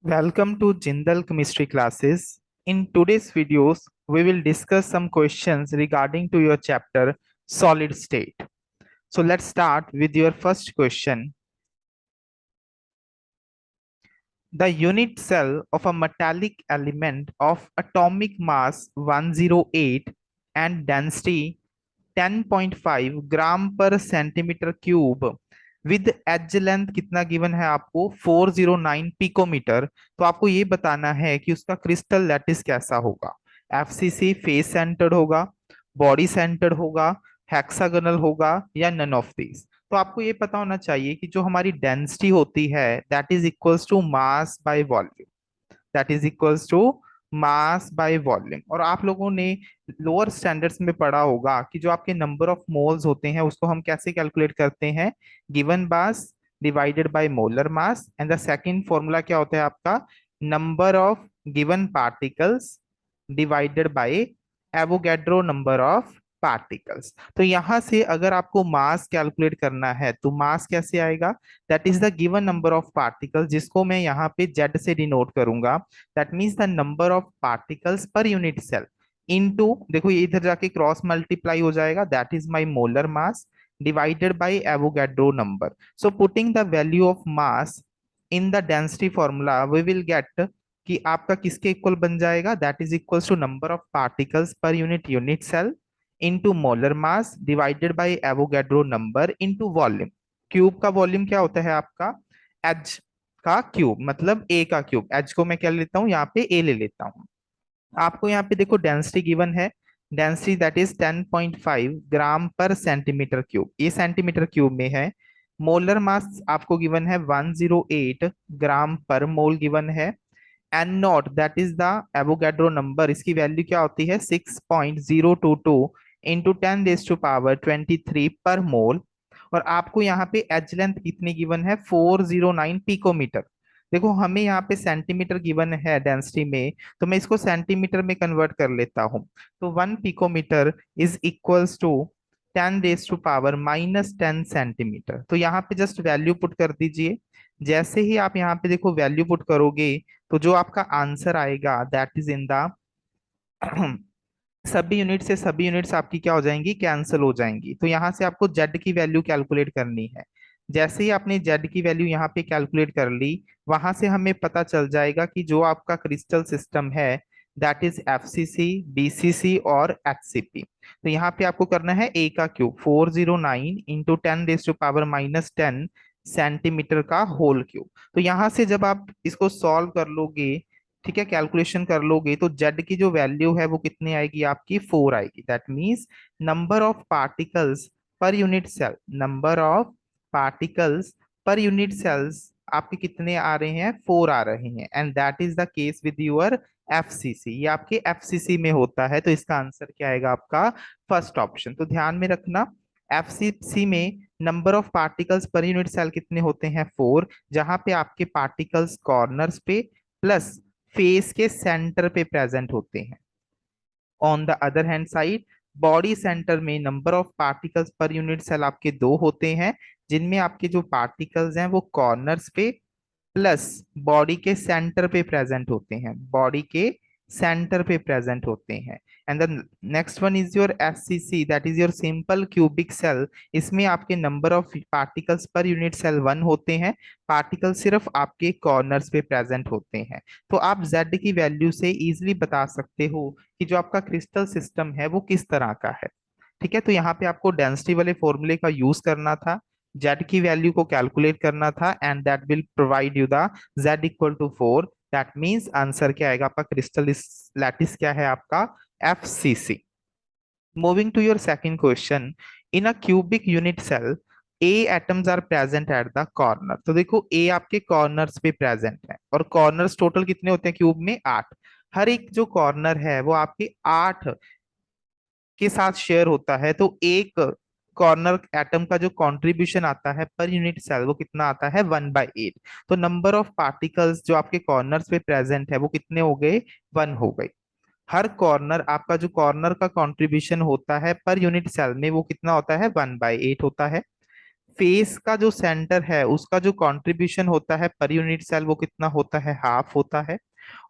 Welcome to Jindal Chemistry classes. In today's videos, we will discuss some questions regarding to your chapter solid state. So let's start with your first question. The unit cell of a metallic element of atomic mass 108 and density 10.5 gram per centimetre cube with edge length कितना given है आपको 409 picometre. तो आपको ये बताना है कि उसका क्रिस्टल लैटिस कैसा होगा। एफसीसी फेस सेंटर्ड होगा, बॉडी सेंटर्ड होगा, हेक्सागोनल होगा या नन ऑफ दीज। तो आपको ये पता होना चाहिए कि जो हमारी डेंसिटी होती है that is equals to mass by volume, that is equals to mass by volume. और आप लोगों ने लोअर स्टैंडर्ड्स में पढ़ा होगा कि जो आपके नंबर ऑफ मोल्स होते हैं उसको हम कैसे कैलकुलेट करते हैं, given mass divided by molar mass. And the second formula क्या होता है आपका, number of given particles divided by Avogadro number of particles. तो यहां से अगर आपको मास कैलकुलेट करना है तो मास कैसे आएगा, that is the given number of particles जिसको मैं यहाँ पे जेड से डिनोट करूंगा। That means the number of particles per unit cell into, देखो ये इधर जाके क्रॉस मल्टीप्लाई हो जाएगा, that is my molar mass divided by Avogadro number. So putting the value of mass in the density formula we will get कि आपका किसके equal बन जाएगा, that is equals to number of particles per unit cell into molar mass divided by Avogadro number into volume. Cube का volume क्या होता है आपका, एच का क्यूब, मतलब ए का क्यूब। एच को मैं क्या लेता हूँ यहाँ पे, ए ले लेता हूँ। आपको यहाँ पे देखो डेंसिटी गिवन है, density that is 10.5 gram per centimetre cube, ये सेंटीमीटर क्यूब में है। मोलर मास आपको गिवन है 108 ग्राम पर मोल गिवन है। N naught that is the Avogadro number, इसकी वैल्यू क्या होती है 6.022 इंटू 10⁻23 पर मोल। और आपको यहाँ पे एज लेंथ कितनी गिवन है 409 पिकोमीटर। देखो हमें यहाँ पे सेंटीमीटर गिवन है डेंसिटी में, तो मैं इसको सेंटीमीटर में कन्वर्ट कर लेता हूँ। तो 1 picometre is equals to 10⁻⁻10 centimetre. तो यहाँ पे जस्ट वैल्यू पुट कर दीजिए। जैसे ही आप यहाँ पे देखो वैल्यू पुट करोगे तो जो आपका आंसर आएगा दैट इज इन द सभी यूनिट से सभी यूनिट्स आपकी क्या हो जाएंगी, कैंसिल हो जाएंगी। तो यहाँ से आपको जेड की वैल्यू कैलकुलेट करनी है। जैसे ही आपने जेड की वैल्यू यहाँ पे कैलकुलेट कर ली, वहां से हमें पता चल जाएगा कि जो आपका क्रिस्टल सिस्टम है दैट इज एफसीसी, बीसीसी और एचसीपी। तो यहाँ पे आपको करना है ए का क्यूब 409 इंटू 10⁻⁻10 सेंटीमीटर का होल क्यूब। तो यहाँ से जब आप इसको सॉल्व कर लोगे, ठीक है, कैलकुलेशन कर लोगे, तो जेड की जो वैल्यू है वो कितनी आएगी आपकी 4 आएगी। That means number of particles per unit cell, number of particles per unit cells आपके कितने आ रहे हैं, 4 आ रहे हैं। And that is the case with your FCC, ये आपके एफसीसी में होता है। तो इसका आंसर क्या आएगा आपका, फर्स्ट ऑप्शन। तो ध्यान में रखना, एफसीसी में number of particles per unit cell कितने होते हैं 4, जहां पे आपके पार्टिकल्स कॉर्नर्स पे प्लस फेस के सेंटर पे प्रेजेंट होते हैं। On the other hand side body centre में number of particles per unit cell आपके 2 होते हैं, जिनमें आपके जो पार्टिकल्स हैं वो कॉर्नर्स पे प्लस बॉडी के सेंटर पे प्रेजेंट होते हैं, बॉडी के सेंटर पे प्रेजेंट होते हैं। And the next one is your SCC, that is your simple cubic cell. इसमें आपके number of particles per unit cell 1 होते हैं, पार्टिकल सिर्फ आपके कॉर्नर्स पे प्रेजेंट होते हैं। तो आप जेड की वैल्यू से इजीली बता सकते हो कि जो आपका क्रिस्टल सिस्टम है वो किस तरह का है। ठीक है, तो यहाँ पे आपको डेंसिटी वाले फॉर्मूले का यूज करना था, जेड की वैल्यू को कैलकुलेट करना था, and that will provide you the Z equal to 4। That means answer क्या आएगा आपका, क्रिस्टल लैटिस क्या है आपका, FCC. Moving to your second question, in a cubic unit cell A atoms are present at the corner. तो देखो ए आपके corners पे प्रेजेंट है, और कॉर्नर्स टोटल कितने होते हैं क्यूब में, 8। हर एक जो कॉर्नर है वो आपके 8 के साथ शेयर होता है। तो एक कॉर्नर एटम का जो कंट्रीब्यूशन आता है पर यूनिट सेल वो कितना आता है, 1/8। तो नंबर ऑफ पार्टिकल्स जो आपके कॉर्नर्स पे प्रेजेंट है वो कितने हो गए, 1 हो गए। हर कॉर्नर आपका जो कॉर्नर का कंट्रीब्यूशन होता है पर यूनिट सेल में वो कितना होता है, 1/8 होता है। फेस का जो सेंटर है उसका जो कंट्रीब्यूशन होता है पर यूनिट सेल वो कितना होता है, हाफ होता है।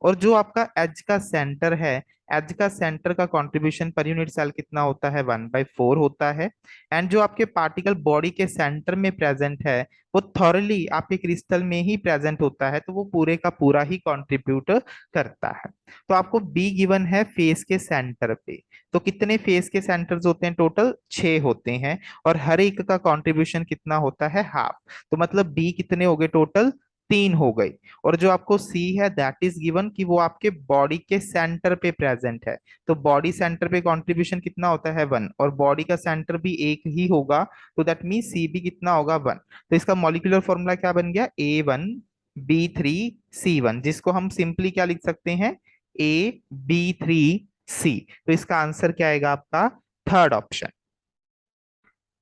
और जो आपका एज का सेंटर है, एज का सेंटर का कंट्रीब्यूशन पर यूनिट सेल कितना होता है, 1/4 होता है। एंड जो आपके पार्टिकल बॉडी के सेंटर में प्रेजेंट है वो थॉरली आपके क्रिस्टल में ही प्रेजेंट होता है, तो वो पूरे का पूरा ही कंट्रीब्यूट करता है। तो आपको बी गिवन है फेस के सेंटर पे। तो कितने फेस के सेंटर्स होते हैं, टोटल 6 होते हैं, और हर एक का कंट्रीब्यूशन कितना होता है, हाफ। तो मतलब बी कितने हो गए, टोटल 3 हो गए। और जो आपको सी है दैट इज गिवन कि वो आपके बॉडी के सेंटर पे प्रेजेंट है। तो बॉडी सेंटर पे कंट्रीब्यूशन कितना होता है, 1, और बॉडी का सेंटर भी एक ही होगा, तो दैट मीन सी भी कितना होगा, 1। तो इसका मॉलिक्यूलर फॉर्मूला क्या बन गया, A1B3C1, जिसको हम सिंपली क्या लिख सकते हैं, AB3C। तो इसका आंसर क्या आएगा आपका, third option.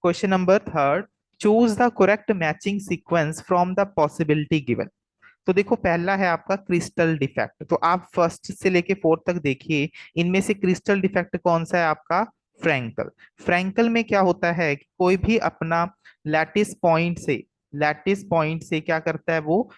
Question number third, choose the correct matching sequence from the possibility given. तो देखो पहला है आपका क्रिस्टल डिफेक्ट, तो आप फर्स्ट से लेके फोर्थ तक देखिए, इनमें से क्रिस्टल डिफेक्ट कौन सा है आपका, फ्रैंकल। फ्रैंकल में क्या होता है कि कोई भी अपना लैटिस पॉइंट से क्या करता है, वो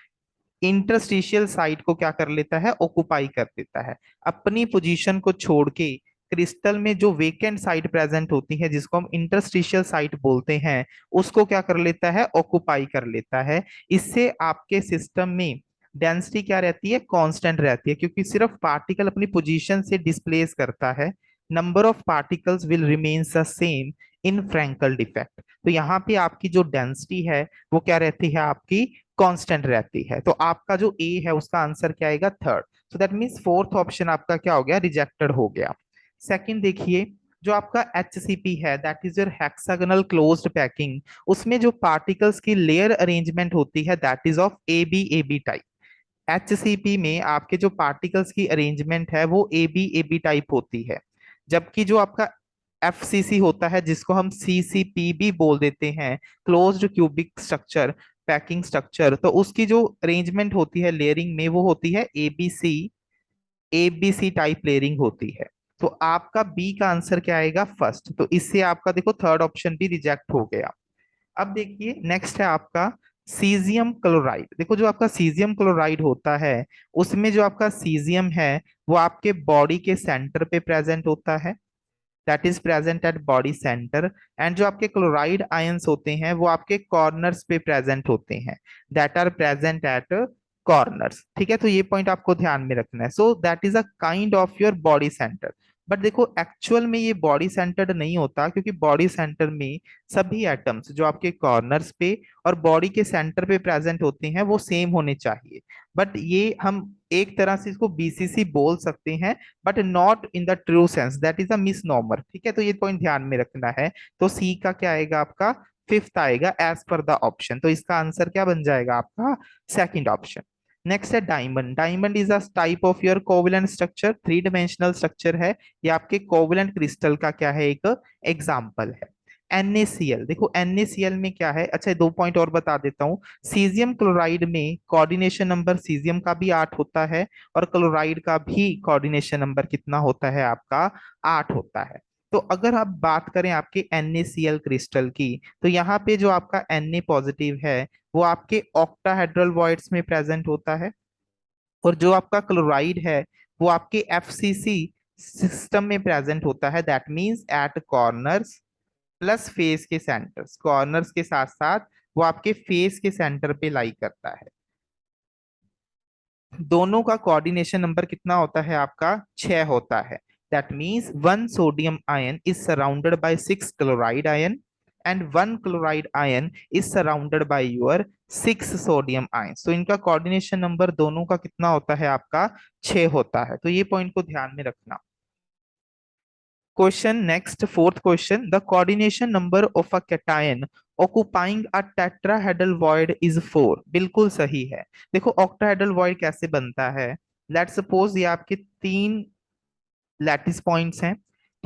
इंटरस्टिशियल साइट को क्या कर लेता है, ऑक्युपाई कर देता है। अपनी पोजीशन को छोड़ के क्रिस्टल में जो वेकेंट साइट प्रेजेंट होती है, जिसको हम इंटरस्टिशियल साइट बोलते हैं, उसको क्या कर लेता है, ऑक्युपाई कर लेता है। इससे आपके सिस्टम में डेंसिटी क्या रहती है, कांस्टेंट रहती है, क्योंकि सिर्फ पार्टिकल अपनी पोजीशन से डिस्प्लेस करता है। Number of particles will remains the same in Frenkel defect. तो यहाँ पे आपकी जो डेंसिटी है वो क्या रहती है, आपकी कांस्टेंट रहती है। तो आपका जो ए है उसका आंसर क्या आएगा, third. So that means fourth option आपका क्या हो गया, रिजेक्टेड हो गया। सेकंड देखिए, जो आपका HCP है that is your hexagonal closed packing, उसमें जो पार्टिकल्स की लेयर अरेंजमेंट होती है that is of AB AB type. HCP में आपके जो पार्टिकल्स की अरेंजमेंट है वो AB AB टाइप होती है। जबकि जो आपका FCC होता है, जिसको हम CCP भी बोल देते हैं, closed cubic structure packing structure, तो उसकी जो अरेंजमेंट होती है लेयरिंग में वो होती है ABC टाइप लेयरिंग होती है। तो आपका बी का आंसर क्या आएगा, फर्स्ट। तो इससे आपका देखो थर्ड ऑप्शन भी रिजेक्ट हो गया। अब देखिए नेक्स्ट है आपका सीजियम क्लोराइड। देखो जो आपका सीजियम क्लोराइड होता है उसमें जो आपका सीजियम है वो आपके बॉडी के सेंटर पे प्रेजेंट होता है, that is present eight body centre. And जो आपके क्लोराइड आयंस होते हैं वो आपके कॉर्नर्स पे प्रेजेंट होते हैं, that are present at corners. ठीक है, तो ये पॉइंट आपको ध्यान में रखना है। So that is a kind of your body centre. But देखो एक्चुअल में ये बॉडी सेंटर्ड नहीं होता, क्योंकि बॉडी सेंटर में सभी एटम्स जो आपके कॉर्नर्स पे और बॉडी के सेंटर पे प्रेजेंट होते हैं वो सेम होने चाहिए। बट ये हम एक तरह से इसको BCC बोल सकते हैं, but not in the true sense, that is a misnomer. ठीक है, तो ये पॉइंट ध्यान में रखना है। तो सी का क्या आएगा आपका, फिफ्थ आएगा एज पर द ऑप्शन। तो इसका आंसर क्या बन जाएगा आपका, सेकंड ऑप्शन। नेक्स्ट है diamond. Diamond is a type of your covalent structure, 3 dimensional structure है। ये आपके कोवलेंट क्रिस्टल का क्या है, एक एग्जाम्पल है। NaCl, देखो NaCl में क्या है, अच्छा 2 पॉइंट और बता देता हूँ। सीजियम क्लोराइड में कोऑर्डिनेशन नंबर सीजियम का भी 8 होता है, और क्लोराइड का भी कोऑर्डिनेशन नंबर कितना होता है आपका, 8 होता है। तो अगर आप बात करें आपके NaCl क्रिस्टल की, तो यहाँ पे जो आपका Na पॉजिटिव है वो आपके ऑक्टाहेड्रल वॉइड्स में प्रेजेंट होता है, और जो आपका क्लोराइड है वो आपके FCC सिस्टम में प्रेजेंट होता है, that means at corners plus face के सेंटर्स। कॉर्नर्स के साथ साथ वो आपके फेस के सेंटर पे लाई करता है। दोनों का कोऑर्डिनेशन नंबर कितना होता है आपका, 6 होता है। That means 1 sodium ion is surrounded by 6 chloride ion, and 1 chloride ion is surrounded by your 6 sodium ion. तो इनका कोऑर्डिनेशन नंबर दोनों का कितना होता है आपका, 6 होता है। तो ये पॉइंट को ध्यान में रखना। Question next, fourth question, the coordination number of a cation occupying a tetrahedral void is 4। बिल्कुल सही है। देखो ऑक्टाहेड्रल वॉइड कैसे बनता है, लेट्स सपोज ये आपके 3 लैटिस पॉइंट्स हैं।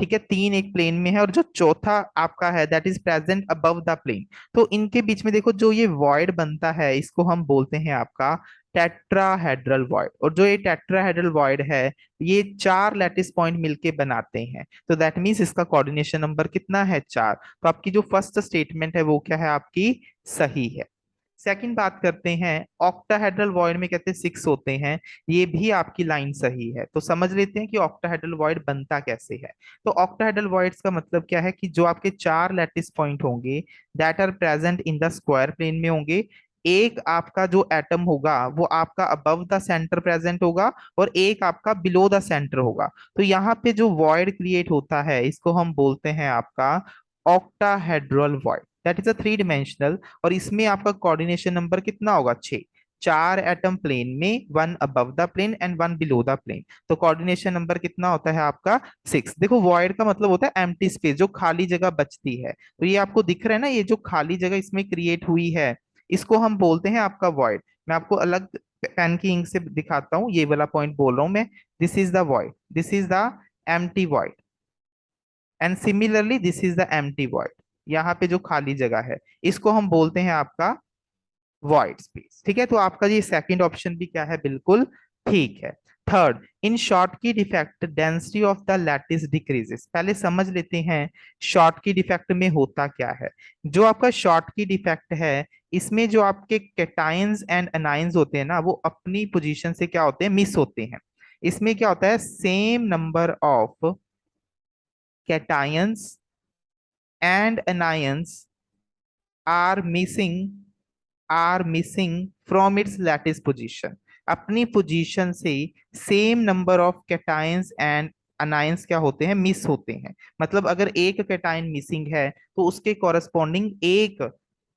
ठीक है, तीन एक प्लेन में है और जो चौथा आपका है that is present above the plane. तो इनके बीच में देखो जो ये वॉइड बनता है इसको हम बोलते हैं आपका टेट्राहेड्रल वॉइड। और जो ये टेट्राहेड्रल वॉइड है ये चार लैटिस पॉइंट मिलके बनाते हैं। तो दैट मीन्स इसका कोऑर्डिनेशन नंबर कितना है, चार। तो आपकी जो फर्स्ट स्टेटमेंट है वो क्या है आपकी, सही है। सेकंड बात करते हैं, ऑक्टाहेड्रल वॉइड में कहते हैं सिक्स होते हैं, ये भी आपकी लाइन सही है। तो समझ लेते हैं कि ऑक्टाहेड्रल वॉइड बनता कैसे है। तो ऑक्टाहेड्रल वॉइड्स का मतलब क्या है कि जो आपके चार लैटिस पॉइंट होंगे that are present in the square plane में होंगे। एक आपका जो एटम होगा वो आपका अबव द सेंटर प्रेजेंट होगा और एक आपका बिलो द सेंटर होगा। तो यहाँ पे जो वॉइड क्रिएट होता है इसको हम बोलते हैं आपका octahedral void, that is a three dimensional. और इसमें आपका कोऑर्डिनेशन नंबर कितना होगा, छह। चार एटम प्लेन में, one above the plane and one below the plane. तो कोऑर्डिनेशन नंबर कितना होता है आपका, सिक्स। देखो वॉइड का मतलब होता है एम्प्टी स्पेस, जो खाली जगह बचती है। तो ये आपको दिख रहा है ना, ये जो खाली जगह इसमें क्रिएट हुई है इसको हम बोलते हैं आपका वॉइड। मैं आपको अलग पेन की इंक से दिखाता हूँ, ये वाला पॉइंट बोल रहा हूं मैं। This is the void, this is the empty void and similarly this is the empty void. यहाँ पे जो खाली जगह है इसको हम बोलते हैं आपका वॉइड स्पेस। ठीक है, तो आपका ये सेकंड ऑप्शन भी क्या है, बिल्कुल ठीक है। थर्ड, इन शॉर्ट की defect density of the lattice decreases. पहले समझ लेते हैं शॉर्ट की डिफेक्ट में होता क्या है। जो आपका शॉर्ट की डिफेक्ट है इसमें जो आपके कैटायंस एंड अनायंस होते हैं ना वो अपनी पोजीशन से क्या होते हैं, मिस होते हैं। इसमें क्या होता है, same number of cations and anions are missing, are missing from its lattice position. अपनी पोजीशन से same number of cations and anions क्या होते हैं, मिस होते हैं। मतलब अगर एक कैटायन मिसिंग है तो उसके कॉरस्पॉन्डिंग एक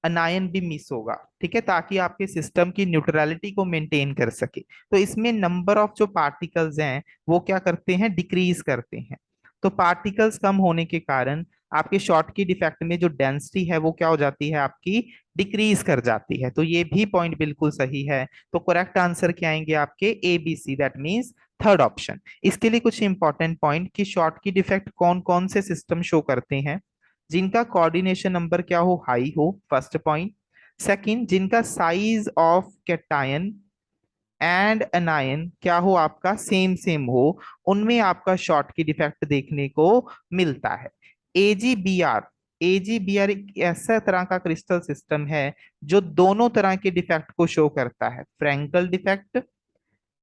अनायन भी मिस होगा। ठीक है, ताकि आपके सिस्टम की न्यूट्रलिटी को मेंटेन कर सके। तो इसमें नंबर ऑफ जो पार्टिकल्स हैं वो क्या करते हैं, डिक्रीज करते हैं। तो पार्टिकल्स कम होने के कारण आपके शॉर्ट की डिफेक्ट में जो डेंसिटी है वो क्या हो जाती है आपकी, डिक्रीज कर जाती है। तो ये भी पॉइंट बिल्कुल सही है। तो करेक्ट आंसर क्या आएंगे आपके, A B C, that means third option. इसके लिए कुछ इंपॉर्टेंट पॉइंट कि शॉर्ट की डिफेक्ट कौन कौन से सिस्टम शो करते हैं, जिनका कोऑर्डिनेशन नंबर क्या हो, हाई हो, फर्स्ट पॉइंट। सेकंड, जिनका साइज ऑफ कैटायन एंड अनायन क्या हो आपका, सेम सेम हो, उनमें आपका शॉर्ट की डिफेक्ट देखने को मिलता है। एजीबीआर, एजीबीआर एक ऐसा तरह का क्रिस्टल सिस्टम है जो दोनों तरह के डिफेक्ट को शो करता है, Frenkel defect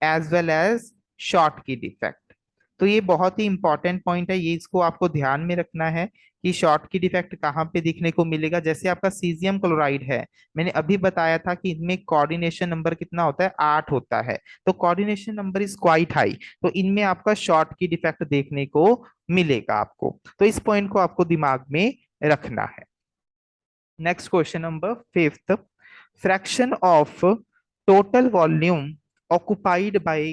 as well as Schottky defect. तो ये बहुत ही इंपॉर्टेंट पॉइंट है, ये इसको आपको ध्यान में रखना है कि शॉर्ट की डिफेक्ट कहाँ पे दिखने को मिलेगा। जैसे आपका सीजियम क्लोराइड है, मैंने अभी बताया था कि इनमें कोऑर्डिनेशन नंबर कितना होता है, आठ होता है। तो coordination number is quite high, तो इनमें आपका शॉर्ट की डिफेक्ट देखने को मिलेगा आपको। तो इस पॉइंट को आपको दिमाग में रखना है। Next question number fifth, fraction of total volume occupied by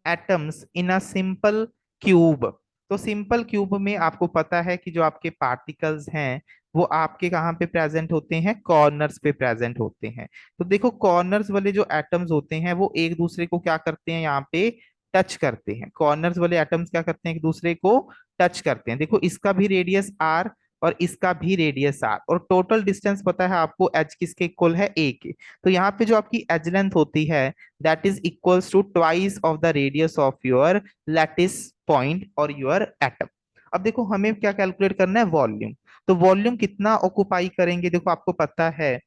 atoms in a simple cube. तो सिंपल क्यूब में आपको पता है कि जो आपके पार्टिकल्स हैं वो आपके कहाँ पे प्रेजेंट होते हैं, कॉर्नर्स पे प्रेजेंट होते हैं। तो देखो कॉर्नर्स वाले जो एटम्स होते हैं वो एक दूसरे को क्या करते हैं, यहाँ पे टच करते हैं। कॉर्नर्स वाले एटम्स क्या करते हैं, एक दूसरे को टच करते हैं। देखो इसका भी रेडियस आर और इसका भी रेडियस आर, और टोटल डिस्टेंस पता है आपको एच किसके इक्वल है, ए के। तो यहाँ पे जो आपकी एज लेंथ होती है that is equals to twice of the radius of your lattice point और your atom। अब देखो हमें क्या कैलकुलेट करना है, वॉल्यूम। तो वॉल्यूम कितना ऑक्युपाई करेंगे, देखो आपको पता है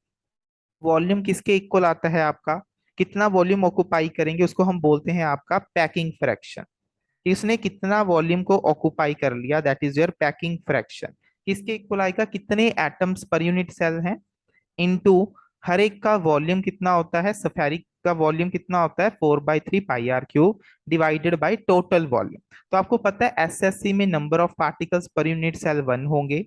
वॉल्यूम किसके इक्वल आता है आपका, कितना वॉल्यूम ऑक्युपाई करेंगे उसको हम बोलते हैं आपका पैकिंग फ्रैक्शन। इसने कितना वॉल्यूम को ऑक्युपाई कर लिया, that is your packing fraction. किसके इक्वल आएगा, कितने एटम्स पर यूनिट सेल हैं इनटू हर एक का वॉल्यूम कितना होता है, सफेरिक का वॉल्यूम कितना होता है, 4/3 πr³ divided by total volume. तो आपको पता है एसएससी में number of particles per unit cell 1 होंगे,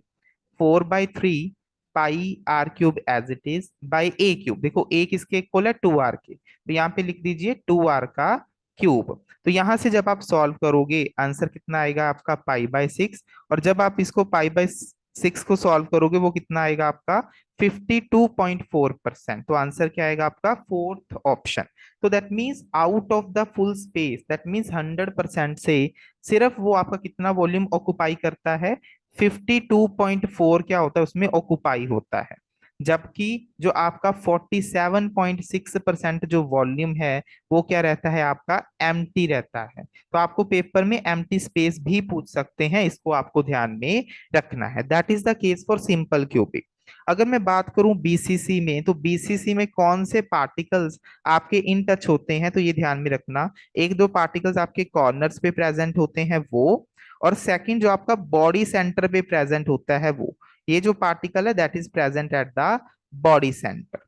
4/3 πr³ as it is by a cube. देखो ए किसके इक्वल है, 2r के, तो यहाँ पे लिख दीजिए 2r का क्यूब। तो यहां से जब आप सॉल्व करोगे आंसर कितना आएगा आपका, π/6। और जब आप इसको π/ 6 को सॉल्व करोगे वो कितना आएगा आपका 52.4%। तो आंसर क्या आएगा आपका फोर्थ ऑप्शन। तो that means out of the full space, that means 100% से सिर्फ वो आपका कितना वॉल्यूम ऑक्युपाई करता है, 52.4 क्या होता है उसमें ऑक्युपाई होता है। जबकि जो आपका 47.6% जो वॉल्यूम है वो क्या रहता है आपका एम्प्टी रहता है। तो आपको पेपर में एम्प्टी स्पेस भी पूछ सकते हैं, इसको आपको ध्यान में रखना है। That is the case for simple cubic. अगर मैं बात करूं बीसीसी में, तो बीसीसी में कौन से पार्टिकल्स आपके इन टच होते हैं, तो ये ध्यान में रखना। एक दो पार्टिकल्स आपके कॉर्नर्स पे प्रेजेंट होते हैं वो, और सेकंड जो आपका बॉडी सेंटर पे प्रेजेंट होता है वो। ये जो पार्टिकल है that is present at the body centre.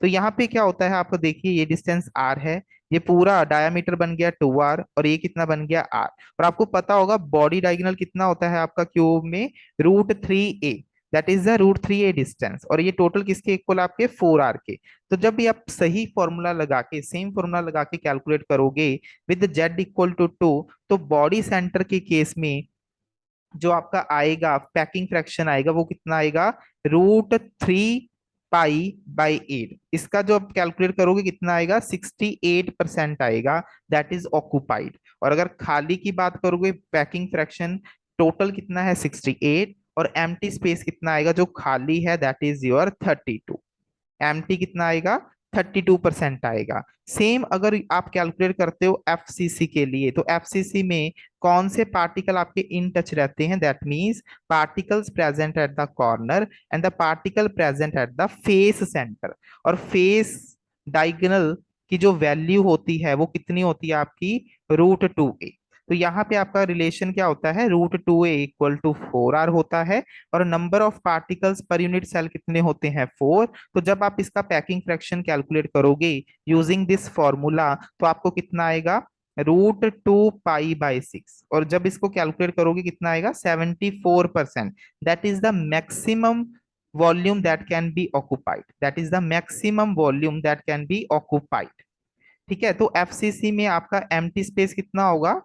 तो यहाँ पे क्या होता है आपको देखिए, ये डिस्टेंस आर है, ये पूरा डायामीटर बन गया 2r, और ये कितना बन गया r। और आपको पता होगा बॉडी डायगोनल कितना होता है आपका क्यूब में, √3a, that is the √3a distance, और ये टोटल किसके इक्वल आपके 4r के। तो जब भी आप सही फॉर्मूला लगा के, सेम फॉर्मूला लगा के कैलकुलेट करोगे विद z इक्वल टू 2, तो बॉडी सेंटर के केस में जो आपका आएगा पैकिंग फ्रैक्शन आएगा वो कितना आएगा, √3π/8। इसका जो आप कैलकुलेट करोगे कितना आएगा, 68% आएगा, दैट इज ऑक्युपाइड। और अगर खाली की बात करोगे पैकिंग फ्रैक्शन, टोटल कितना है 68, और एम्प्टी स्पेस कितना आएगा जो खाली है, दैट इज योर 32। एम्प्टी कितना आएगा, 32% आएगा। सेम अगर आप कैलकुलेट करते हो एफसीसी के लिए, तो एफसीसी में कौन से पार्टिकल आपके इन टच रहते हैं, that means particles present at the corner and the particle present at the face centre. और फेस डायगोनल की जो वैल्यू होती है वो कितनी होती है आपकी, √2a। तो यहाँ पे आपका रिलेशन क्या होता है, √2a इक्वल टू 4r होता है, और number of particles per unit cell कितने होते हैं, 4। तो जब आप इसका पैकिंग फ्रैक्शन कैलकुलेट करोगे यूजिंग दिस फॉर्मूला, तो आपको कितना आएगा, √2π/6। और जब इसको कैलकुलेट करोगे कितना आएगा, 74%। That is the maximum volume that can be occupied, that is the maximum volume that can be occupied. ठीक है, तो एफसीसी में आपका एम्प्टी स्पेस कितना होगा,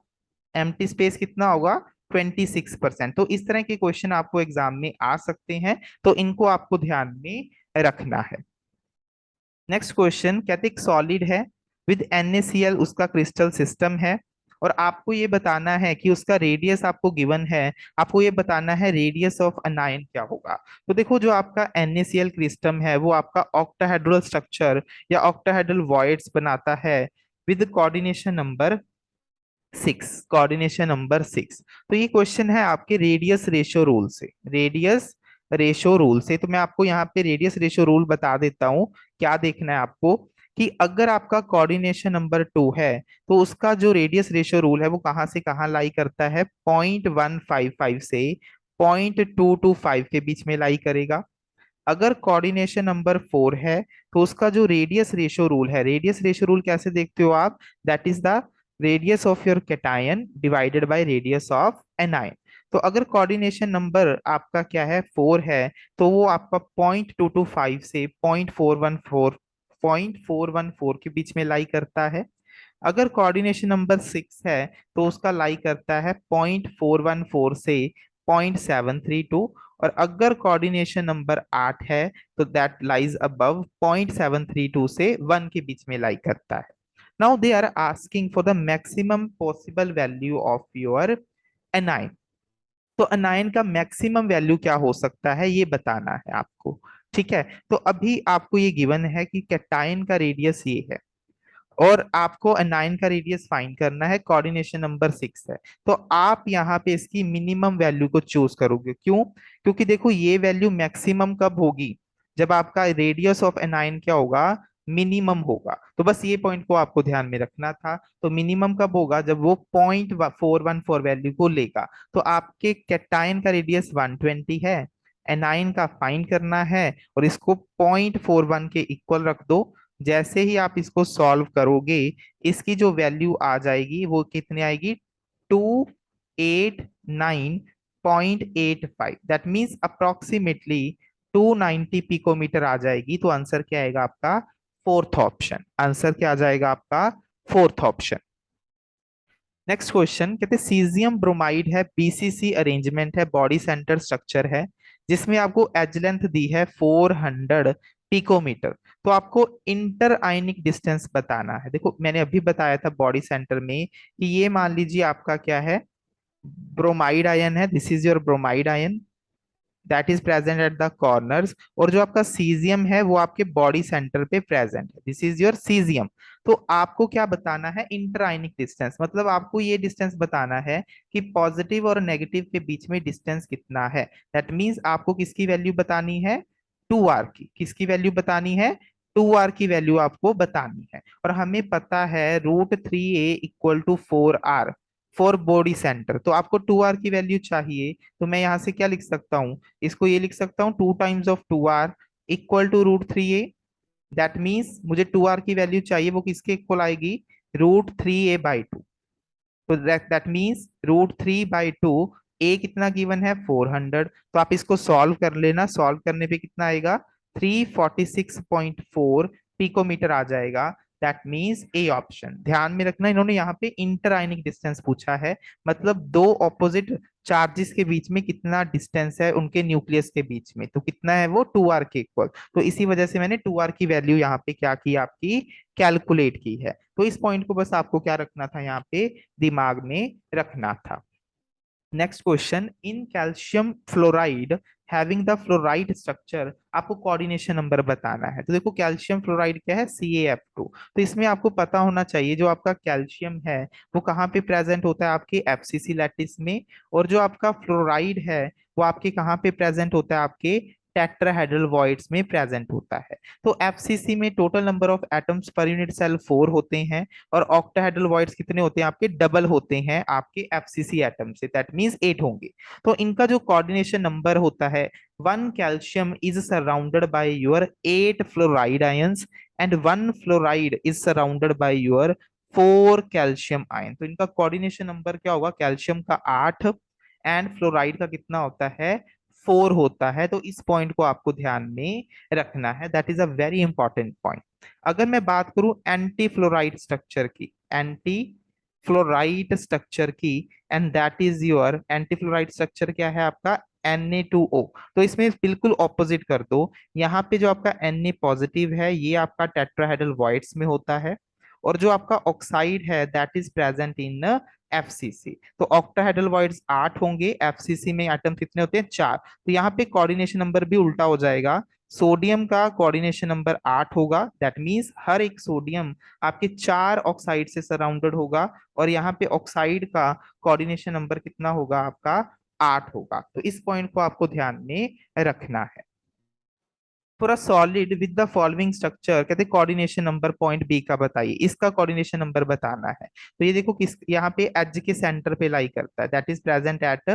एम्प्टी स्पेस कितना होगा, 26%। तो इस तरह के क्वेश्चन आपको एग्जाम में आ सकते हैं, तो इनको आपको ध्यान में रखना है। नेक्स्ट क्वेश्चन कहते एक सॉलिड है विद NaCl, उसका क्रिस्टल सिस्टम है, और आपको ये बताना है कि उसका रेडियस आपको गिवन है, आपको ये बताना है रेडियस ऑफ अनायन क्या होगा। तो देखो जो आपका NaCl क्रिस्टल है वो आपका ऑक्टाहेड्रल स्ट्रक्चर या ऑक्टाहेड्रल वॉइड्स बनाता है with coordination number 6, coordination number 6। तो ये क्वेश्चन है आपके रेडियस रेशियो रूल से, रेडियस रेशियो रूल से। तो मैं आपको यहाँ पे रेडियस रेशियो रूल बता देता हूँ। क्या देखना है आपको, कि अगर आपका कोऑर्डिनेशन नंबर 2 है, तो उसका जो रेडियस रेशियो रूल है वो कहाँ से कहाँ लाई करता है, 0.155 से 0.225 के बीच में लाई करेगा। अगर कोऑर्डिनेशन नंबर 4 है, तो उसका जो रेडियस रेशियो रूल है, रेडियस रेशियो रूल कैसे देखते हो आप, that is the radius of your cation divided by radius of anion. तो अगर कोऑर्डिनेशन नंबर आपका क्या है 4 है, तो वो आपका 0.225 से 0.414 के बीच में लाई करता है। अगर कोऑर्डिनेशन नंबर 6 है, तो उसका लाई करता है 0.414 से 0.732। और अगर कोऑर्डिनेशन नंबर 8 है, तो दैट लाइज अबव 0.732 से 1 के बीच में लाई करता है। Now they are asking for the maximum possible value of your anion. तो अनायन का मैक्सिमम वैल्यू क्या हो सकता है ये बताना है आपको। ठीक है, तो अभी आपको ये गिवन है कि कैटायन का रेडियस ये है, और आपको अनायन का रेडियस फाइंड करना है, कोऑर्डिनेशन नंबर 6 है। तो आप यहाँ पे इसकी मिनिमम वैल्यू को चूज करोगे, क्यों, क्योंकि देखो ये वैल्यू मैक्सिमम कब होगी, जब आपका रेडियस ऑफ एनायन क्या होगा, मिनिमम होगा। तो बस ये पॉइंट को आपको ध्यान में रखना था। तो मिनिमम कब होगा, जब वो 0.414 वैल्यू को लेगा। तो आपके कैटायन का रेडियस 120 है, एनायन का फाइंड करना है, और इसको 0.41 के इक्वल रख दो। जैसे ही आप इसको सॉल्व करोगे, इसकी जो वैल्यू आ जाएगी वो कितनी आएगी, 289.85, दैट मीन्स अप्रोक्सीमेटली 290 पिकोमीटर आ जाएगी। तो आंसर क्या आएगा आपका, फोर्थ ऑप्शन। आंसर क्या आ जाएगा आपका, फोर्थ ऑप्शन। नेक्स्ट क्वेश्चन कहते हैं सीजियम ब्रोमाइड है, बीसीसी अरेंजमेंट है, बॉडी सेंटर स्ट्रक्चर है, जिसमें आपको एज लेंथ दी है 400 पिकोमीटर। तो आपको इंटर आयनिक डिस्टेंस बताना है। देखो मैंने अभी बताया था बॉडी सेंटर में कि ये मान लीजिए आपका क्या है, ब्रोमाइड आयन है, this is your bromide ion that is present at the corners. और जो आपका सीजियम है वो आपके बॉडी सेंटर पे प्रेजेंट है, दिस इज योर सीजियम। तो आपको क्या बताना है, इंटरआयनिक डिस्टेंस, मतलब आपको ये डिस्टेंस बताना है कि पॉजिटिव और नेगेटिव के बीच में डिस्टेंस कितना है। दैट मीन्स आपको किसकी वैल्यू बतानी है, 2r की। किसकी वैल्यू बतानी है, 2r की वैल्यू आपको बतानी है। और हमें पता है √3a equal to 4r for body centre. तो आपको 2r की वैल्यू चाहिए, तो मैं यहां से क्या लिख सकता हूं, इसको ये लिख सकता हूँ 2 times of 2r equal to √3a। That means मुझे 2r की वैल्यू चाहिए, वो किसके इक्वल आएगी, √3a/2। तो दैट मीन्स √3/2। ए कितना गिवन है, 400। तो आप इसको सॉल्व कर लेना, सॉल्व करने पे कितना आएगा, 346.4 पिकोमीटर आ जाएगा। That means A option. ध्यान में रखना, इन्होंने यहाँ पे इंटर आयनिक डिस्टेंस पूछा है, मतलब दो ऑपोजिट चार्जेस के बीच में कितना डिस्टेंस है उनके न्यूक्लियस के बीच में, तो कितना है वो 2r के इक्वल। तो इसी वजह से मैंने 2r की वैल्यू यहाँ पे क्या की, आपकी कैलकुलेट की है। तो इस पॉइंट को बस आपको क्या रखना था, यहाँ पे दिमाग में रखना था। Next question, in calcium fluoride having the fluoride structure, आपको कोऑर्डिनेशन नंबर बताना है। तो देखो कैल्शियम फ्लोराइड क्या है, CaF2। तो इसमें आपको पता होना चाहिए जो आपका कैल्शियम है वो कहाँ पे प्रेजेंट होता है, आपके FCC लैटिस में। और जो आपका फ्लोराइड है वो आपके कहाँ पे प्रेजेंट होता है, आपके टेट्राहेड्रल वॉइड्स में प्रेजेंट होता है। तो FCC में total number of atoms per unit cell 4 होते हैं, और ऑक्टाहेड्रल वॉइड्स कितने होते हैं, आपके डबल होते हैं आपके FCC एटम से, दैट मींस 8 होंगे। तो इनका जो कोऑर्डिनेशन नंबर होता है, 1 calcium is surrounded by your 8 fluoride ions and 1 fluoride is surrounded by your 4 calcium ion. तो इनका कोऑर्डिनेशन नंबर क्या होगा, कैल्शियम का 8 एंड फ्लोराइड का कितना होता है, 4 होता है। तो इस पॉइंट को आपको ध्यान में रखना है, that is a very important point. अगर मैं बात करूं एंटी फ्लोराइड स्ट्रक्चर की, एंटी फ्लोराइड स्ट्रक्चर की, and that is your anti fluoride structure क्या है आपका, Na2O। तो इसमें बिल्कुल ऑपोजिट कर दो, यहाँ पे जो आपका Na पॉजिटिव है ये आपका टेट्राहेड्रल वॉइड्स में होता है, और जो आपका ऑक्साइड है that is present in FCC। तो ऑक्टाहेड्रल वॉइड्स 8 होंगे, FCC में एटम कितने होते हैं, 4। तो यहाँ पे कोऑर्डिनेशन नंबर भी उल्टा हो जाएगा, सोडियम का कोऑर्डिनेशन नंबर 8 होगा, दैट मींस हर एक सोडियम आपके 4 ऑक्साइड से सराउंडेड होगा, और यहाँ पे ऑक्साइड का कोऑर्डिनेशन नंबर कितना होगा आपका, 8 होगा। तो इस पॉइंट को आपको ध्यान में रखना है। For a solid with the following structure, कहते कोऑर्डिनेशन नंबर पॉइंट बी का बताइए, इसका कोऑर्डिनेशन नंबर बताना है। तो ये देखो किस, यहाँ पे एज के सेंटर पे लाई करता है, that is present at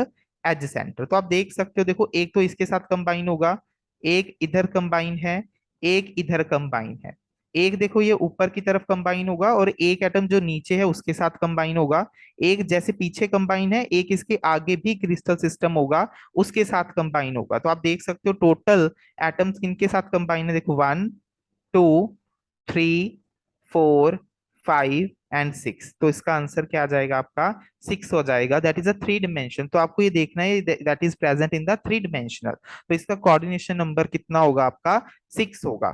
edge centre. तो आप देख सकते हो, देखो एक तो इसके साथ कंबाइन होगा, एक इधर कंबाइन है, एक इधर कंबाइन है, एक देखो ये ऊपर की तरफ कंबाइन होगा, और एक एटम जो नीचे है उसके साथ कंबाइन होगा। एक जैसे पीछे कंबाइन है, एक इसके आगे भी क्रिस्टल सिस्टम होगा, उसके साथ कंबाइन होगा। तो आप देख सकते हो टोटल एटम्स किनके साथ कंबाइन है, देखो 1 2 3 4 5 एंड 6। तो इसका आंसर क्या आ जाएगा आपका, 6 हो जाएगा। That is a three dimension. तो आपको ये देखना है that is present in the three dimensional. तो इसका कोऑर्डिनेशन नंबर कितना होगा आपका, 6 होगा।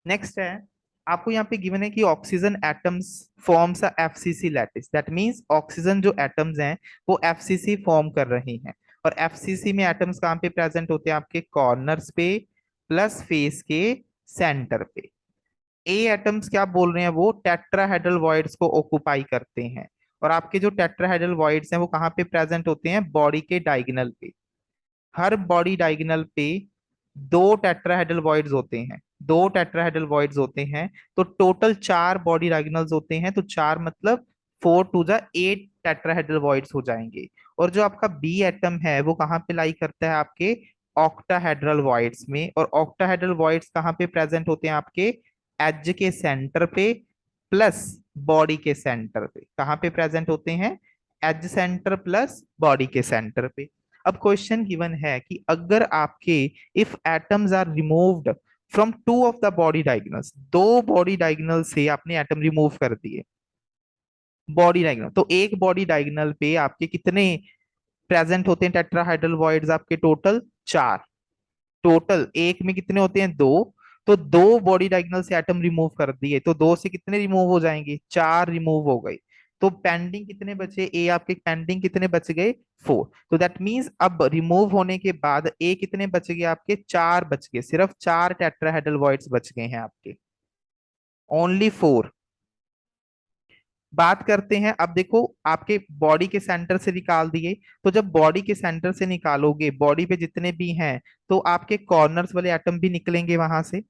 नेक्स्ट है, आपको यहाँ पे गिवन है कि oxygen atoms forms a FCC lattice, that means oxygen जो एटम्स हैं वो FCC फॉर्म कर रही हैं। और FCC में एटम्स कहाँ पे प्रेजेंट होते हैं, आपके कॉर्नर्स पे प्लस फेस के सेंटर पे। ए एटम्स क्या बोल रहे हैं, वो टेट्राहेड्रल वॉइड्स को ऑक्युपाई करते हैं, और आपके जो टेट्राहेड्रल वॉइड्स हैं वो कहाँ पे प्रेजेंट होते हैं, बॉडी के डायगोनल पे। हर बॉडी डायगोनल पे दो टेट्राहेड्रल वॉइड्स होते हैं, दो टेट्राहेड्रल वॉइड्स होते हैं। तो टोटल 4 बॉडी डायगोनल्स होते हैं, तो 4 मतलब 4 टू द 8 टेट्राहेड्रल वॉइड्स हो जाएंगे। और जो आपका बी एटम है वो कहाँ पे लाई करता है, आपके ऑक्टाहेड्रल वॉइड्स में। और ऑक्टाहेड्रल वॉइड्स कहाँ पे प्रेजेंट होते हैं, आपके एज के सेंटर पे प्लस बॉडी के सेंटर पे। कहाँ पे प्रेजेंट होते हैं, एज सेंटर प्लस बॉडी के सेंटर पे। अब क्वेश्चन गिवन है कि अगर आपके if atoms are removed from 2 of the body diagonals, दो बॉडी डायगोनल से आपने एटम रिमूव कर दिए, बॉडी डायगोनल, तो एक बॉडी डायगोनल पे आपके कितने प्रेजेंट होते हैं टेट्राहाइड्रल वॉइड्स, आपके टोटल 4। टोटल एक में कितने होते हैं, 2। तो 2 बॉडी डायगोनल से एटम रिमूव कर दिए, तो 2 से कितने रिमूव हो जाएंगे, 4 रिमूव हो गए। तो पेंडिंग कितने बचे, ए आपके पेंडिंग कितने बच गए, 4। तो दैट मींस अब रिमूव होने के बाद ए कितने बच गए आपके, 4 बच गए, सिर्फ 4 टेट्राहेड्रल वॉइड्स बच गए हैं आपके, ओनली 4। बात करते हैं, अब देखो आपके बॉडी के सेंटर से निकाल दिए, तो जब बॉडी के सेंटर से निकालोगे, बॉडी पे जितने भी हैं, तो आपके कॉर्नर्स वाले एटम भी निकलेंगे वहां से।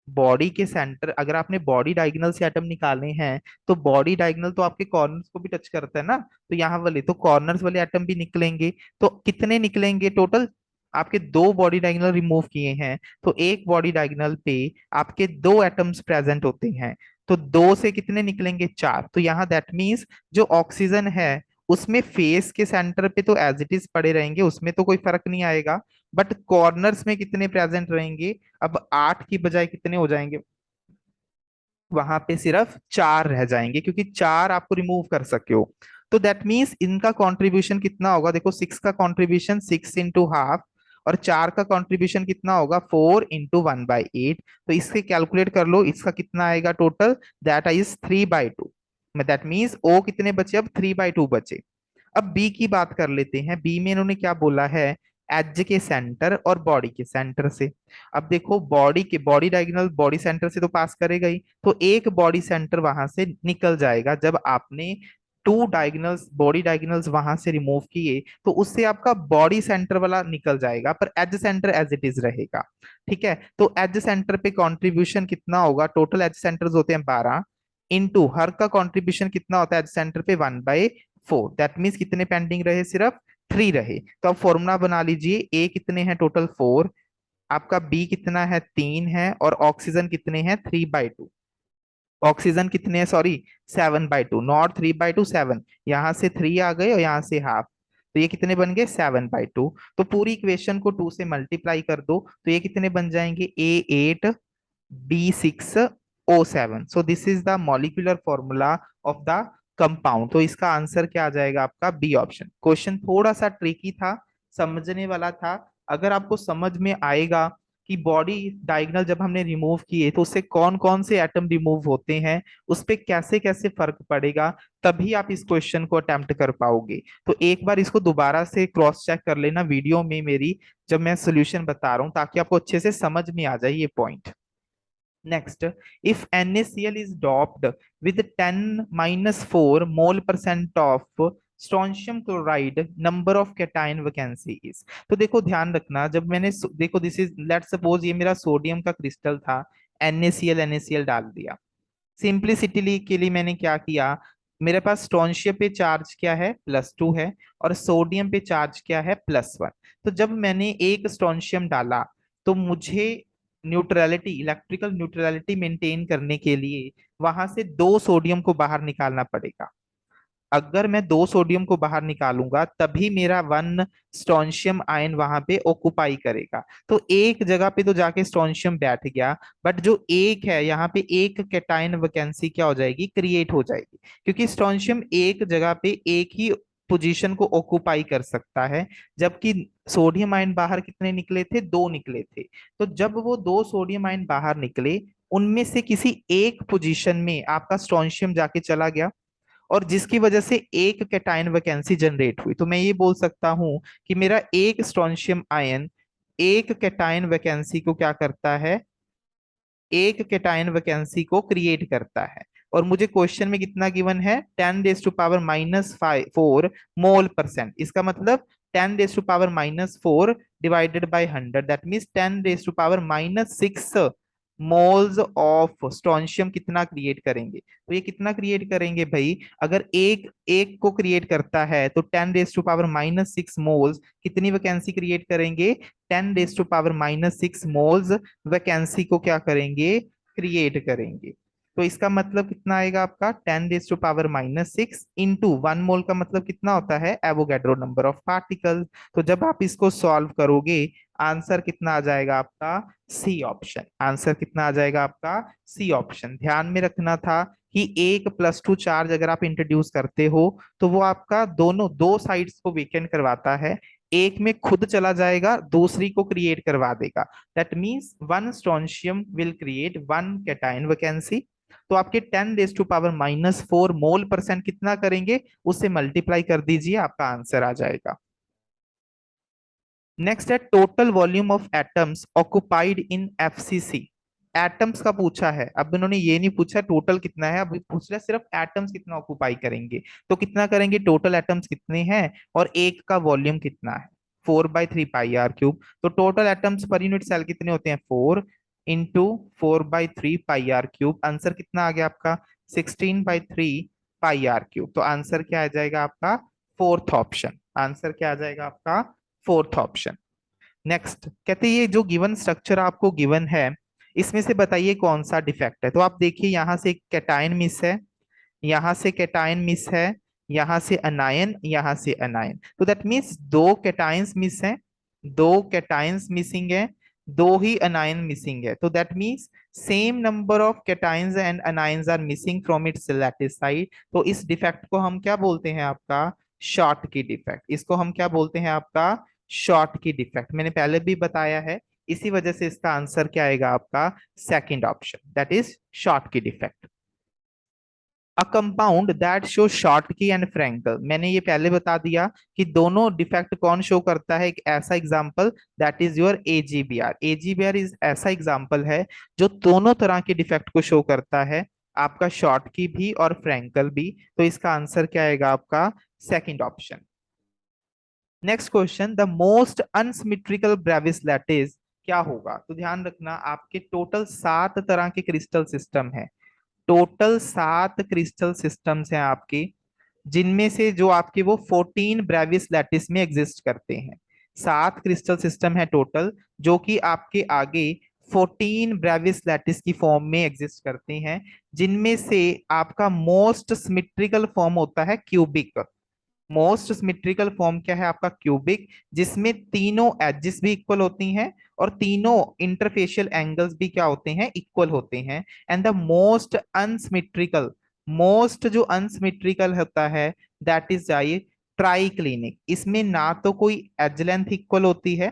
बॉडी के सेंटर, अगर आपने बॉडी डायगोनल से एटम निकालने हैं, तो बॉडी डायगोनल तो आपके कॉर्नर्स को भी टच करता है ना, तो यहाँ वाले तो कॉर्नर्स वाले एटम भी निकलेंगे। तो कितने निकलेंगे टोटल, आपके 2 बॉडी डायगोनल रिमूव किए हैं, तो एक बॉडी डायगोनल पे आपके 2 एटम्स प्रेजेंट होते हैं, तो 2 से कितने निकलेंगे, 4। तो यहाँ दैट मीन्स जो ऑक्सीजन है उसमें फेस के सेंटर पे तो एज इट इज पड़े रहेंगे, उसमें तो कोई फर्क नहीं आएगा, बट कॉर्नर्स में कितने प्रेजेंट रहेंगे, अब 8 की बजाय कितने हो जाएंगे, वहां पे सिर्फ 4 रह जाएंगे, क्योंकि 4 आपको रिमूव कर सके हो। तो दैट मीन्स इनका कंट्रीब्यूशन कितना होगा, देखो 6 का कंट्रीब्यूशन 6 इंटू हाफ, और 4 का कंट्रीब्यूशन कितना होगा, 4 इंटू 1/8। तो इससे कैलकुलेट कर लो, इसका कितना आएगा total, that is 3/2। That means ओ कितने बचे, अब 3/2 बचे। अब बी की बात कर लेते हैं, बी में इन्होंने क्या बोला है, एज के सेंटर और बॉडी के सेंटर से। अब देखो बॉडी डायगोनल बॉडी सेंटर से तो पास करेगा ही, तो एक बॉडी सेंटर वहां से निकल जाएगा, जब आपने 2 डायगोनल्स बॉडी डायगोनल्स वहां से रिमूव किए, तो उससे आपका बॉडी सेंटर वाला निकल जाएगा, पर edge centre as it is रहेगा। ठीक है, तो एज सेंटर पे कंट्रीब्यूशन कितना होगा, टोटल एज सेंटर्स होते हैं 12, इंटू हर का कंट्रीब्यूशन कितना होता है एज सेंटर पे, 1/4। दैट मीन्स कितने पेंडिंग रहे, सिर्फ 3 रहे। तो अब फॉर्मूला बना लीजिए, ए कितने हैं टोटल 4, आपका बी कितना है, 3 है, और ऑक्सीजन कितने हैं, 3/2। ऑक्सीजन कितने हैं, सॉरी, 7/2, नॉट 3/2, 7। यहाँ से 3 आ गए और यहाँ से हाफ, तो ये कितने बन गए, 7/2। तो पूरी इक्वेशन को 2 से मल्टीप्लाई कर दो, तो ये कितने बन जाएंगे, A8 B6O7। So this is the molecular formula of the compound. तो इसका आंसर क्या आ जाएगा आपका, बी ऑप्शन। क्वेश्चन थोड़ा सा ट्रिकी था, समझने वाला था। अगर आपको समझ में आएगा कि बॉडी डायगोनल जब हमने रिमूव किए, तो उससे कौन कौन से एटम रिमूव होते हैं, उस पे कैसे कैसे फर्क पड़ेगा, तभी आप इस क्वेश्चन को अटेम्प्ट कर पाओगे। तो एक बार इसको दोबारा से क्रॉस चेक कर लेना वीडियो में मेरी, जब मैं सोल्यूशन बता रहा हूं, ताकि आपको अच्छे से समझ में आ जाए ये point. Next, if NaCl is doped with 10-4 mole percent of strontium chloride, number of cation vacancy is। तो देखो ध्यान रखना, जब मैंने देखो दिस इज, लेट सपोज ये मेरा सोडियम का क्रिस्टल था, NaCl डाल दिया। सिंप्लिसिटी के लिए मैंने क्या किया, मेरे पास स्ट्रोंशियम पे चार्ज क्या है, +2 है, और सोडियम पे चार्ज क्या है, +1। तो जब मैंने एक स्ट्रोंशियम डाला, तो मुझे न्यूट्रलिटी, इलेक्ट्रिकल न्यूट्रलिटी मेंटेन करने के लिए वहां से 2 सोडियम को बाहर निकालना पड़ेगा। अगर मैं 2 सोडियम को बाहर निकालूंगा, तभी मेरा 1 स्ट्रोंशियम आयन वहां पे ऑक्युपाई करेगा। तो एक जगह पे तो जाके स्ट्रोंशियम बैठ गया, बट जो एक है यहाँ पे, एक कैटायन वैकेंसी क्या हो जाएगी, क्रिएट हो जाएगी, क्योंकि स्ट्रोंशियम एक जगह पे एक ही पोजीशन को ऑक्युपाई कर सकता है, जबकि सोडियम आयन बाहर कितने निकले थे, 2 निकले थे। तो जब वो 2 सोडियम आयन बाहर निकले, उनमें से किसी एक पोजीशन में आपका स्ट्रोंशियम जाके चला गया, और जिसकी वजह से एक कैटायन वैकेंसी जनरेट हुई। तो मैं ये बोल सकता हूं कि मेरा एक स्ट्रोंशियम आयन एक कैटायन वैकेंसी को क्या करता है, एक कैटायन वैकेंसी को क्रिएट करता है। और मुझे क्वेश्चन में कितना गिवन है, 10⁻⁻4 मोल परसेंट। इसका मतलब 10⁻⁻4 divided by 100, that means 10⁻⁻6 moles of strontium कितना क्रिएट करेंगे। तो ये कितना क्रिएट करेंगे भाई, अगर एक एक को क्रिएट करता है, तो 10⁻⁻6 मोल्स कितनी वैकेंसी क्रिएट करेंगे, 10⁻⁻6 मोल्स वैकेंसी को क्या करेंगे, क्रिएट करेंगे। तो इसका मतलब कितना आएगा आपका, 10⁻⁻6 इंटू 1 मोल का मतलब कितना होता है, एवोगैड्रो नंबर ऑफ पार्टिकल। तो जब आप इसको सॉल्व करोगे, आंसर कितना आ जाएगा आपका, सी ऑप्शन। आंसर कितना आ जाएगा आपका, सी ऑप्शन। ध्यान में रखना था कि एक +2 चार्ज अगर आप इंट्रोड्यूस करते हो, तो वो आपका दोनों 2 साइड्स को वेकेंट करवाता है। एक में खुद चला जाएगा, दूसरी को क्रिएट करवा देगा। That means one strontium will create one cation vacancy. तो आपके 10⁻⁻⁴ मोल परसेंट कितना करेंगे, उससे मल्टीप्लाई कर दीजिए, आपका आंसर आ जाएगा। नेक्स्ट है total volume of atoms occupied in FCC. Atoms का पूछा है, अब इन्होंने ये नहीं पूछा टोटल कितना है, अब पूछ रहा है सिर्फ एटम्स कितना ऑक्युपाई करेंगे। तो कितना करेंगे, टोटल एटम्स कितने हैं और एक का वॉल्यूम कितना है, 4/3 πr क्यूब। तो total atoms per unit cell कितने होते हैं, 4 × 4/3 πr क्यूब। आंसर कितना आ गया आपका, 16/3 πr क्यूब। तो आंसर क्या आ जाएगा आपका, फोर्थ ऑप्शन। आंसर क्या आ जाएगा आपका, फोर्थ ऑप्शन। नेक्स्ट कहते हैं ये जो गिवन स्ट्रक्चर आपको गिवन है, इसमें से बताइए कौन सा डिफेक्ट है। तो आप देखिए यहां से कैटायन मिस है, यहां से कैटायन मिस है, यहां से अनायन, यहां से अनायन। तो दैट मीन्स दो कैटायंस मिस हैं, दो कैटायंस मिसिंग है, दो ही अनायन मिसिंग है। तो that means same number of cations and anions are missing from its lattice side. तो इस डिफेक्ट को हम क्या बोलते हैं आपका, शॉर्ट की डिफेक्ट। इसको हम क्या बोलते हैं आपका, शॉर्ट की डिफेक्ट। मैंने पहले भी बताया है, इसी वजह से इसका आंसर क्या आएगा आपका, second option, that is Schottky defect. A compound that show Schottky and Frenkel, मैंने ये पहले बता दिया कि दोनों डिफेक्ट कौन शो करता है। एक ऐसा example that is your AgBr. AgBr is ऐसा एग्जांपल है जो दोनों तरह के डिफेक्ट को शो करता है, आपका शॉर्टकी भी और फ्रैंकल भी। तो इसका आंसर क्या आएगा आपका, second option. Next question, the most unsymmetrical Brevis lattice क्या होगा। तो ध्यान रखना, आपके टोटल 7 तरह के क्रिस्टल सिस्टम है, टोटल 7 क्रिस्टल सिस्टम्स हैं आपके, जिनमें से जो आपके वो 14 ब्रेविस लैटिस में एग्जिस्ट करते हैं। 7 क्रिस्टल सिस्टम है टोटल, जो कि आपके आगे 14 ब्रेविस लैटिस की फॉर्म में एग्जिस्ट करते हैं, जिनमें से आपका मोस्ट सिमेट्रिकल फॉर्म होता है क्यूबिक। मोस्ट सिमेट्रिकल फॉर्म क्या है आपका, क्यूबिक, जिसमें तीनों एजेस भी इक्वल होती हैं और तीनों इंटरफेशियल एंगल्स भी क्या होते हैं, इक्वल होते हैं। And the most unsymmetrical, most जो अनसिमेट्रिकल होता है, दैट इज जाइए ट्राइक्लिनिक। इसमें ना तो कोई एज लेंथ इक्वल होती है,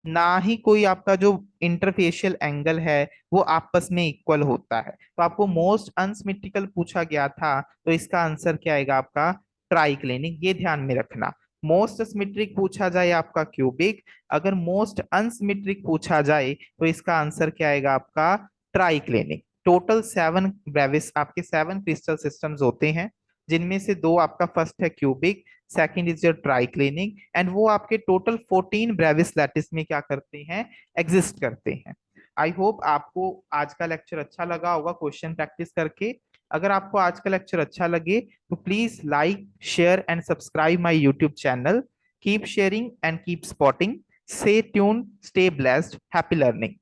ना ही कोई आपका जो इंटरफेशियल एंगल है वो आपस में इक्वल होता है। तो आपको मोस्ट अनसिमेट्रिकल पूछा गया था, तो इसका आंसर क्या आएगा आपका, ट्राइक्लिनिक। ये ध्यान में रखना, मोस्ट सिमेट्रिक पूछा जाए आपका क्यूबिक, अगर मोस्ट अनसिमेट्रिक पूछा जाए तो इसका आंसर क्या आएगा आपका, ट्राइक्लिनिक। टोटल 7 ब्रेविस आपके 7 क्रिस्टल सिस्टम्स होते हैं, जिनमें से दो आपका फर्स्ट है cubic, second is your triclinic, and वो आपके टोटल 14 ब्रेविस लैटिस में क्या करते हैं, एग्जिस्ट करते हैं। आई होप आपको आज का लेक्चर अच्छा लगा होगा क्वेश्चन प्रैक्टिस करके। अगर आपको आज का लेक्चर अच्छा लगे तो please like share and subscribe my YouTube channel. Keep sharing and keep spotting. Stay tuned, stay blessed, happy learning.